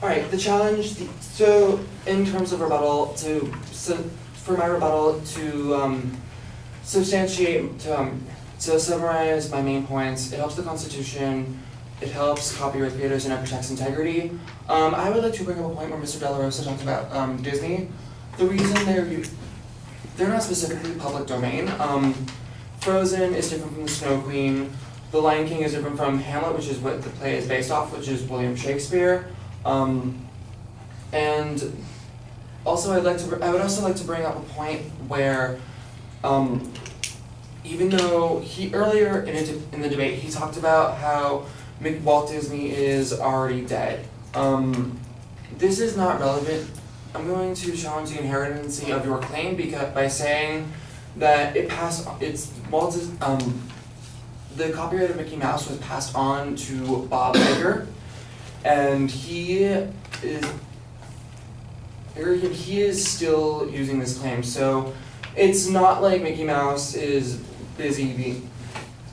All right, the challenge. So, in terms of rebuttal, for my rebuttal to substantiate, to summarize my main points, it helps the Constitution, it helps copyright creators, and it protects integrity. I would like to bring up a point where Mr. De La Rosa talked about Disney. The reason they're not specifically public domain. Frozen is different from the Snow Queen. The Lion King is different from Hamlet, which is what the play is based off, which is William Shakespeare. And also, I would also like to bring up a point where, even though earlier in the debate he talked about how Walt Disney is already dead. This is not relevant. I'm going to challenge the inherency of your claim by saying that the copyright of Mickey Mouse was passed on to Bob Iger, and he is still using this claim. So it's not like Mickey Mouse is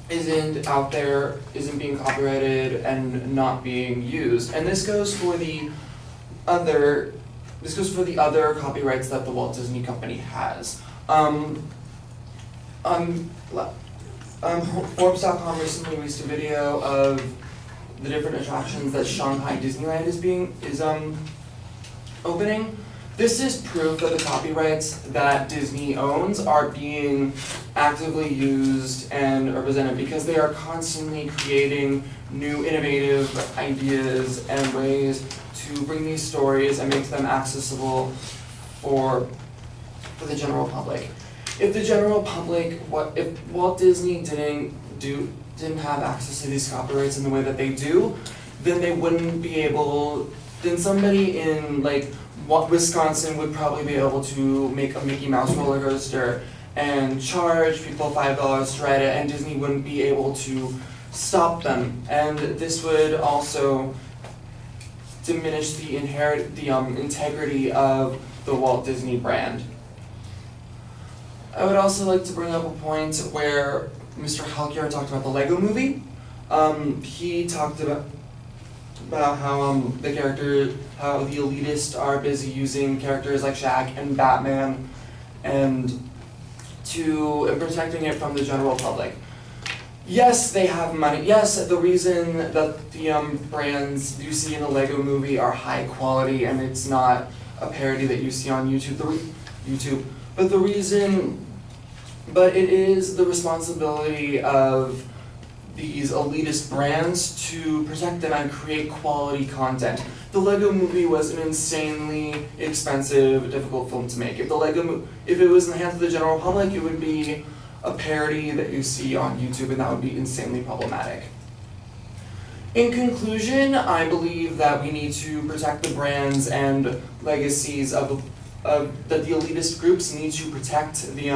isn't out there, isn't being copyrighted and not being used. And this goes for the other copyrights that the Walt Disney Company has. Forbes.com recently released a video of the different attractions that Shanghai Disneyland is opening. This is proof that the copyrights that Disney owns are being actively used and represented, because they are constantly creating new innovative ideas and ways to bring these stories and make them accessible for the general public. If the general public, if Walt Disney didn't have access to these copyrights in the way that they do, then they wouldn't be able. Then somebody in Wisconsin would probably be able to make a Mickey Mouse roller coaster and charge people $5 to ride it, and Disney wouldn't be able to stop them. And this would also diminish the integrity of the Walt Disney brand. I would also like to bring up a point where Mr. Halkier talked about the Lego Movie. He talked about how the elitists are busy using characters like Shaq and Batman and protecting it from the general public. Yes, they have money. Yes, the reason that the brands you see in the Lego Movie are high quality and it's not a parody that you see on YouTube. But it is the responsibility of these elitist brands to protect them and create quality content. The Lego Movie was an insanely expensive, difficult film to make. If it was in the hands of the general public, it would be a parody that you see on YouTube, and that would be insanely problematic. In conclusion, I believe that we need to protect the brands and legacies that the elitist groups need to protect the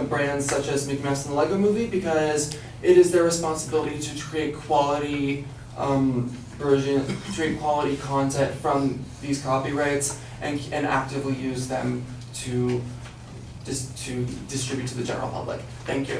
brands such as Mickey Mouse and the Lego Movie, because it is their responsibility to create quality quality content from these copyrights and actively use them to distribute to the general public. Thank you.